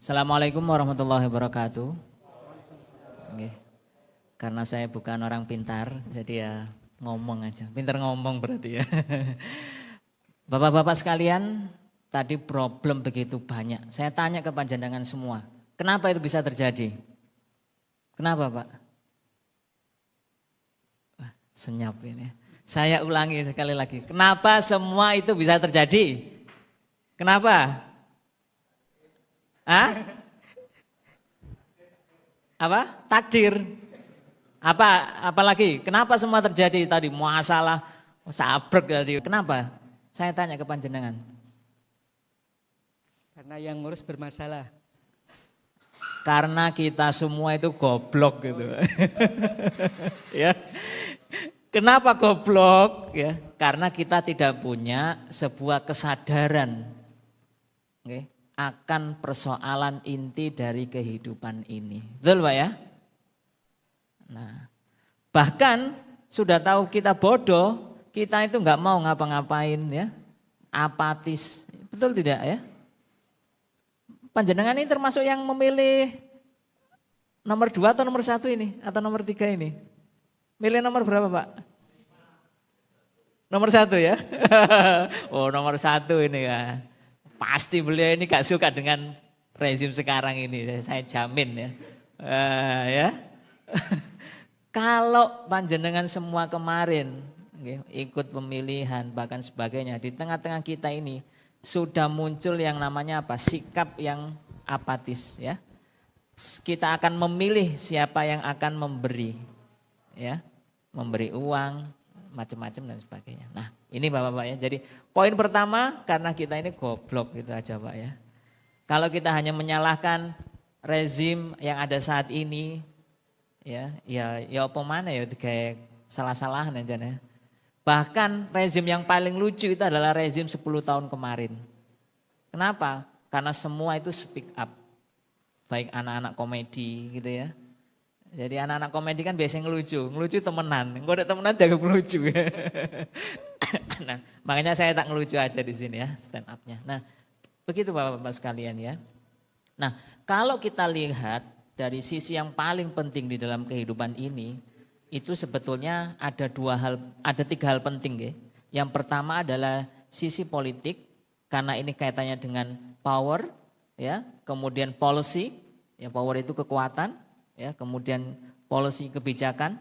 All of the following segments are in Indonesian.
Assalamualaikum warahmatullahi wabarakatuh. Oke. Karena saya bukan orang pintar, jadi ya ngomong aja. Pintar ngomong berarti ya. Bapak-bapak sekalian, tadi problem begitu banyak. Saya tanya ke panjenengan semua, kenapa itu bisa terjadi? Kenapa Pak? Wah, senyap ini. Saya ulangi sekali lagi, kenapa semua itu bisa terjadi? Kenapa? Hah? Apa? Takdir. Apalagi? Kenapa semua terjadi tadi? Masalah sabrek tadi. Kenapa? Saya tanya ke panjenengan. Karena yang ngurus bermasalah. Karena kita semua itu goblok gitu. Ya. Kenapa goblok? Ya, karena kita tidak punya sebuah kesadaran. Oke. Akan persoalan inti dari kehidupan ini. Betul Pak ya? Nah, bahkan sudah tahu kita bodoh, kita itu nggak mau ngapa-ngapain ya, apatis. Betul tidak ya? Panjenengan ini termasuk yang memilih nomor 2 atau nomor 1 ini? Atau nomor 3 ini? Milih nomor berapa Pak? Nomor 1 ya? Oh nomor 1 ini ya. Pasti beliau ini gak suka dengan rezim sekarang ini, saya jamin ya. Ya. Kalau panjenengan semua kemarin ikut pemilihan bahkan sebagainya, di tengah-tengah kita ini sudah muncul yang namanya apa? Sikap yang apatis ya. Kita akan memilih siapa yang akan memberi ya, memberi uang, macam-macam dan sebagainya. Nah ini Bapak-Bapak ya, jadi poin pertama karena kita ini goblok gitu aja Pak ya. Kalau kita hanya menyalahkan rezim yang ada saat ini, ya apa mana ya kayak salah-salahan aja ya. Bahkan rezim yang paling lucu itu adalah rezim 10 tahun kemarin. Kenapa? Karena semua itu speak up, baik anak-anak komedi gitu ya. Jadi anak-anak komedi kan biasanya ngelucu temenan. Engko ada temenan jago ngelucu. Nah, makanya saya tak ngelucu aja di sini ya stand up-nya. Nah, begitu Bapak-bapak sekalian ya. Nah, kalau kita lihat dari sisi yang paling penting di dalam kehidupan ini, itu sebetulnya ada 3 hal penting ya. Yang pertama adalah sisi politik karena ini kaitannya dengan power ya, kemudian policy, ya power itu kekuatan. Ya, kemudian policy kebijakan,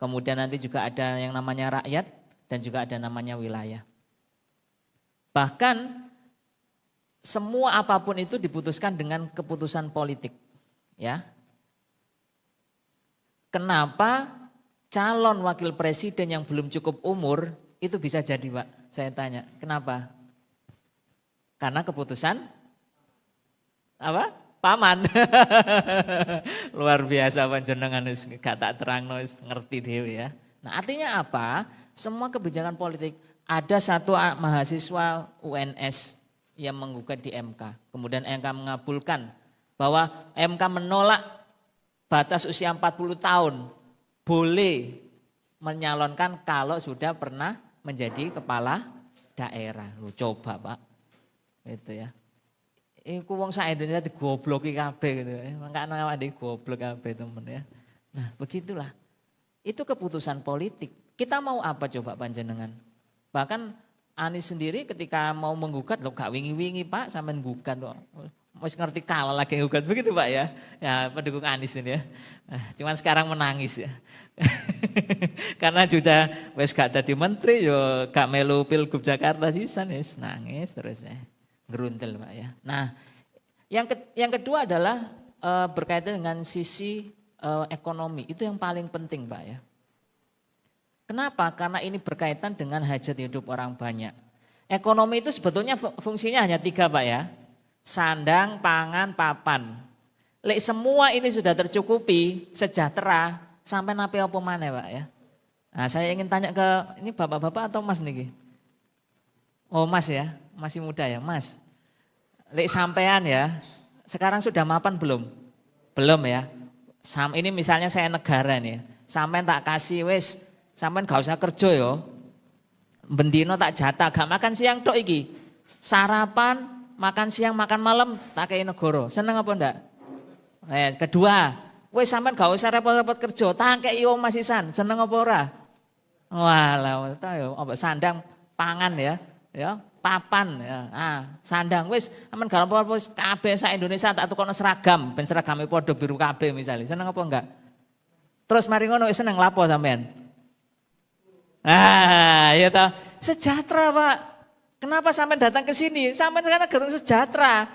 kemudian nanti juga ada yang namanya rakyat dan juga ada namanya wilayah. Bahkan semua apapun itu diputuskan dengan keputusan politik. Ya. Kenapa calon wakil presiden yang belum cukup umur itu bisa jadi Pak? Saya tanya, kenapa? Karena keputusan apa? Paman. Luar biasa panjenengan gak tak terangno ngerti dhewe ya. Nah, artinya apa? Semua kebijakan politik, ada satu mahasiswa UNS yang menggugat di MK. Kemudian MK mengabulkan bahwa MK menolak batas usia 40 tahun boleh menyalonkan kalau sudah pernah menjadi kepala daerah. Lu coba Pak. Itu ya. Iku wong sak Indonesia digobloki kabeh gitu. Makanya awake goblok kabeh temen ya. Nah, begitulah. Itu keputusan politik. Kita mau apa coba panjenengan? Bahkan Anies sendiri ketika mau menggugat, lo gak wingi-wingi Pak sampean gugat kok. Wis ngerti kalah lagi gugat begitu Pak ya. Ya pendukung Anies ini ya. Nah, cuman sekarang menangis ya. Karena sudah wis gak dadi menteri yo gak melu Pilgub Jakarta sisan wis nangis terus ya. Geruntel Pak ya. Nah yang kedua adalah berkaitan dengan sisi ekonomi. Itu yang paling penting Pak ya. Kenapa? Karena ini berkaitan dengan hajat hidup orang banyak. Ekonomi itu sebetulnya fungsinya hanya 3 Pak ya. Sandang, pangan, papan. Lek semua ini sudah tercukupi, sejahtera, sampai napi apa mana Pak ya. Nah saya ingin tanya ke ini bapak-bapak atau mas nih? Oh mas ya, masih muda ya mas. Lek sampean ya, sekarang sudah mapan belum? Belum ya. Ini misalnya saya negara nih, sampean tak kasih wis, sampean gak usah kerja yo. Bendino tak jatah, gak makan siang tok iki. Sarapan, makan siang, makan malam tak kei negara. Seneng apa ndak? Kedua, wis sampean gak usah repot-repot kerja, tak kei omah sisan. Seneng apa ora? Walah, tahu apa sandang pangan ya, papan ya. Sandang wis amen gak apa-apa wis kabeh sak Indonesia tak tukono seragam, ben seragame padha biru kabeh misalnya. Seneng apa enggak? Terus mari ngono wis seneng lapo sampean? Ya toh, sejahtera, Pak. Kenapa sampean datang ke sini? Sampean karena gerung sejahtera.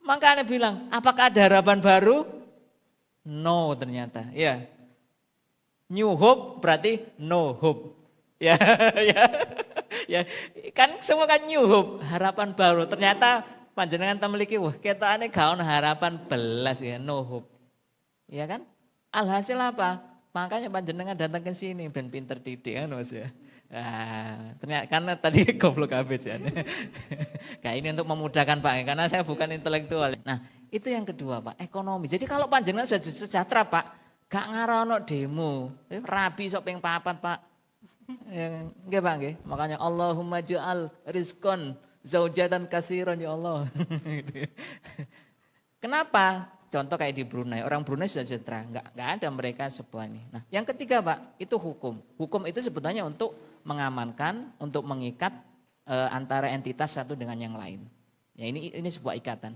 Makanya bilang, apakah ada harapan baru? No ternyata, ya. New hope berarti no hope. Ya, ya. Kan semua kan new hope, harapan baru. Ternyata panjenengan temiliki, wah ketokane gak ono harapan belas ya, no hope. Ya kan? Alhasil apa? Makanya panjenengan datang ke sini ben pinter didik kan Mas ya. Ternyata karena tadi goblok habis ya. Kayak ini untuk memudahkan Pak, karena saya bukan intelektual. Nah, itu yang kedua Pak, ekonomi. Jadi kalau panjenengan sudah sejahtera Pak, gak ngarono demo, rabi sok ping 4 Pak. Nggih Pak nggih. Makanya Allahumma ja'al rizqan zaujatan katsiran ya Allah. Kenapa? Contoh kayak di Brunei, orang Brunei sudah sejahtera, nggak ada mereka sebuah ini. Nah, yang ketiga Pak, itu hukum. Hukum itu sebetulnya untuk mengamankan, untuk mengikat antara entitas satu dengan yang lain. Ya ini sebuah ikatan.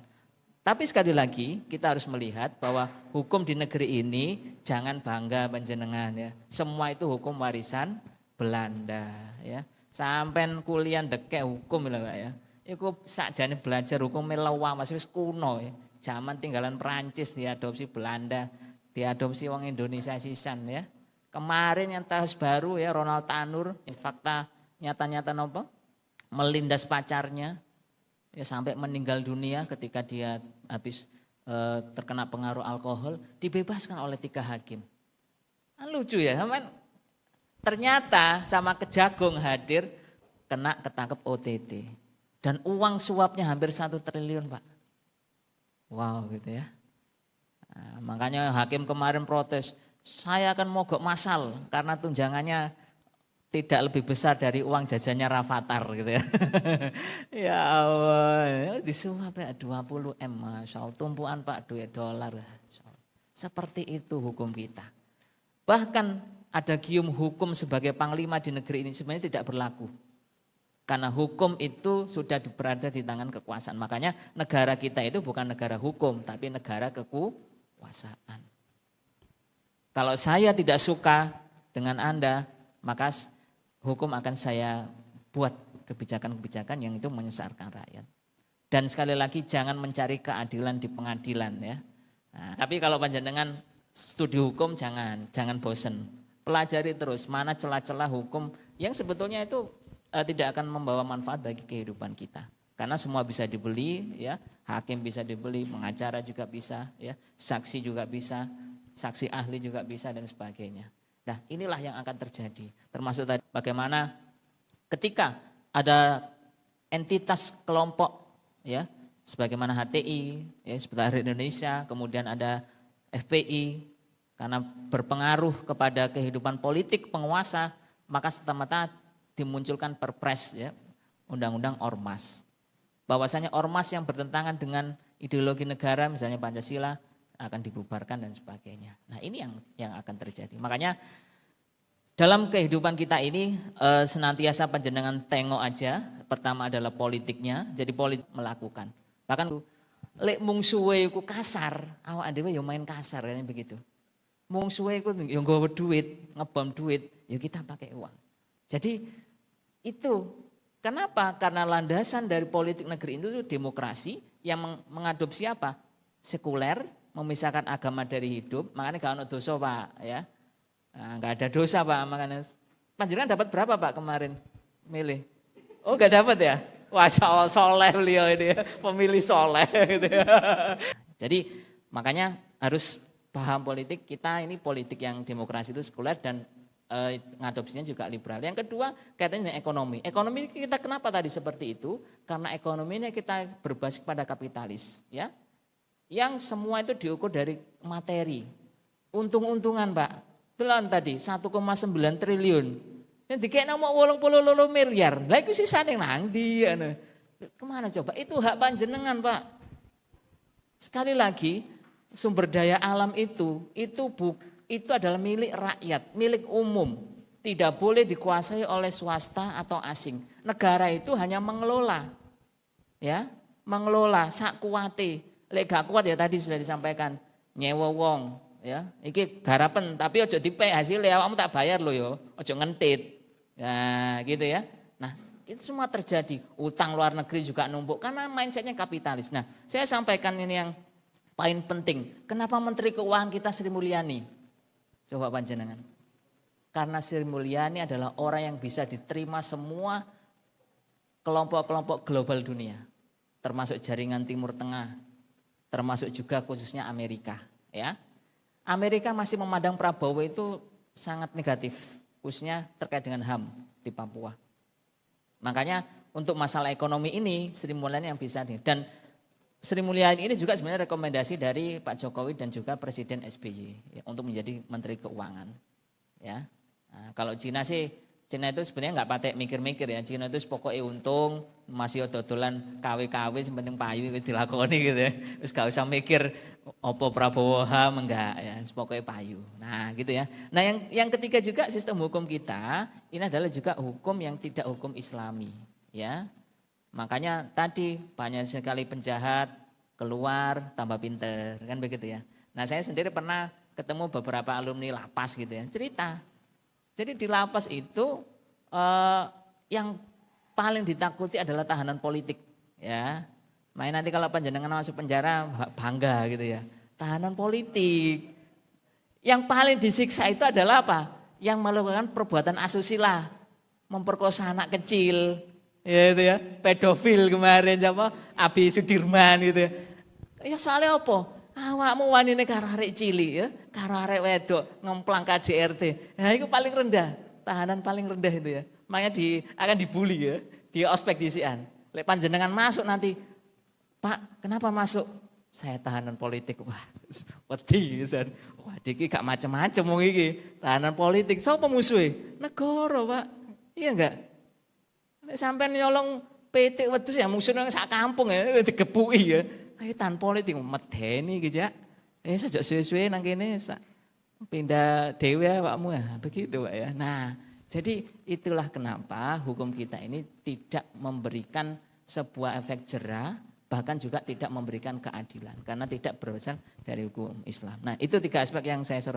Tapi sekali lagi kita harus melihat bahwa hukum di negeri ini jangan bangga panjenengan ya. Semua itu hukum warisan Belanda ya. Sampai kuliah dekek hukum lah Pak ya. Iku sakjane belajar hukum melawa masih wis kuno ya. Zaman tinggalan Perancis diadopsi Belanda, diadopsi wong Indonesia sisan ya. Kemarin yang tahun baru ya Ronald Tanur, fakta nyata-nyata nopo melindas pacarnya ya sampai meninggal dunia ketika dia habis terkena pengaruh alkohol, dibebaskan oleh 3 hakim. Lucu ya, ternyata sama Kejagung hadir kena ketangkep OTT. Dan uang suapnya hampir 1 triliun Pak. Wow gitu ya. Nah, makanya hakim kemarin protes, saya akan mogok massal karena tunjangannya tidak lebih besar dari uang jajannya Rafathar gitu ya. Ya Allah, disuap ya 20 M, Masya Allah, tumpuan Pak duit dolar. Seperti itu hukum kita. Bahkan ada gium hukum sebagai panglima di negeri ini sebenarnya tidak berlaku. Karena hukum itu sudah berada di tangan kekuasaan. Makanya negara kita itu bukan negara hukum, tapi negara kekuasaan. Kalau saya tidak suka dengan Anda, maka hukum akan saya buat kebijakan-kebijakan yang itu menyesatkan rakyat. Dan sekali lagi jangan mencari keadilan di pengadilan ya. Nah, tapi kalau panjenengan studi hukum jangan bosen. Pelajari terus mana celah-celah hukum yang sebetulnya itu tidak akan membawa manfaat bagi kehidupan kita. Karena semua bisa dibeli ya, hakim bisa dibeli, pengacara juga bisa ya, saksi juga bisa, saksi ahli juga bisa dan sebagainya. Nah, inilah yang akan terjadi. Termasuk tadi bagaimana ketika ada entitas kelompok ya, sebagaimana HTI ya, Sekretariat Hari Indonesia, kemudian ada FPI karena berpengaruh kepada kehidupan politik penguasa, maka serta-merta dimunculkan perpres ya, undang-undang ormas. Bahwasanya ormas yang bertentangan dengan ideologi negara misalnya Pancasila akan dibubarkan dan sebagainya. Nah, ini yang akan terjadi. Makanya dalam kehidupan kita ini senantiasa panjenengan tengok aja, pertama adalah politiknya, jadi politik melakukan. Bahkan lek mungsuhe iku kasar, awak dhewe ya main kasar kan begitu. Mungsuhe iku yo nggawa duit, ngebom duit, ya kita pakai uang. Jadi itu kenapa? Karena landasan dari politik negeri itu demokrasi yang mengadopsi apa? Sekuler, memisahkan agama dari hidup. Makanya gak ada dosa Pak ya. Nah, gak ada dosa Pak. Makanya panjenengan dapat berapa Pak kemarin milih? Oh gak dapat ya? Wah soleh beliau ini ya. Pemilih soleh gitu ya. Jadi makanya harus paham politik. Kita ini politik yang demokrasi itu sekuler dan ngadopsinya juga liberal. Yang kedua kaitannya dengan ekonomi. Ekonomi kita kenapa tadi seperti itu? Karena ekonominya kita berbasis pada kapitalis, ya. Yang semua itu diukur dari materi. Untung-untungan, Pak. Telan tadi 1,9 triliun. Yang dikek nama 88 miliar. Lah iku sisane nang ndi? Kemana coba? Itu hak panjenengan, Pak. Sekali lagi, sumber daya alam itu adalah milik rakyat, milik umum. Tidak boleh dikuasai oleh swasta atau asing. Negara itu hanya mengelola. Ya, mengelola sak kuwate. Lek gak kuat ya tadi sudah disampaikan, nyewa wong, ya. Iki garapen tapi ojo dipe hasilnya awakmu tak bayar lo yo, ojo ngentit. Ya, gitu ya. Nah, itu semua terjadi. Utang luar negeri juga numpuk karena mindsetnya kapitalis. Nah, saya sampaikan ini yang paling penting. Kenapa Menteri Keuangan kita Sri Mulyani? Coba panjenengan. Karena Sri Mulyani adalah orang yang bisa diterima semua kelompok-kelompok global dunia. Termasuk jaringan Timur Tengah, termasuk juga khususnya Amerika. Ya, Amerika masih memandang Prabowo itu sangat negatif, khususnya terkait dengan HAM di Papua. Makanya untuk masalah ekonomi ini Sri Mulyani yang bisa nih. Dan Sri Mulyani ini juga sebenarnya rekomendasi dari Pak Jokowi dan juga Presiden SBY ya, untuk menjadi Menteri Keuangan. Ya, nah, kalau Cina itu sebenarnya nggak patek mikir-mikir ya. Cina itu pokoknya untung, masih dodolan KW-KW sepenting payu dilakoni gitu ya. Terus gak usah mikir opo Prabowo HAM enggak ya, pokoknya payu. Nah, gitu ya. Nah, yang ketiga juga sistem hukum kita ini adalah juga hukum yang tidak hukum Islami, ya. Makanya tadi banyak sekali penjahat keluar tambah pinter, kan begitu ya. Nah, saya sendiri pernah ketemu beberapa alumni lapas gitu ya, cerita. Jadi di lapas itu yang paling ditakuti adalah tahanan politik, ya. Main nanti kalau panjenengan masuk penjara bangga gitu ya. Tahanan politik. Yang paling disiksa itu adalah apa? Yang melakukan perbuatan asusila, memperkosa anak kecil, ya itu ya, pedofil kemarin sama Abi Sudirman gitu ya. Ya soalnya apa? Awakmu wanine karo arek cilik ya, karo arek wedok ngemplang KDRT. Nah, itu paling rendah, tahanan paling rendah itu ya. Makanya akan dibully ya, di ospek disian. Lek panjenengan masuk nanti, Pak, kenapa masuk? Saya tahanan politik. Wah, wedi pisan. Wah, iki gak macem-macem wong iki. Tahanan politik. Sopo musuhe? Negara, Pak. Iya enggak? Nek sampean nyolong PT wedhus ya musuhnya sak kampung ya digepuki ya. Ayo tahan politik medeni gitu ya. Sejak suwe-suwe nang kene pindah dhewe awakmu ya. Begitu, Pak ya. Nah, jadi itulah kenapa hukum kita ini tidak memberikan sebuah efek jera, bahkan juga tidak memberikan keadilan karena tidak berasal dari hukum Islam. Nah, itu tiga aspek yang saya soroti.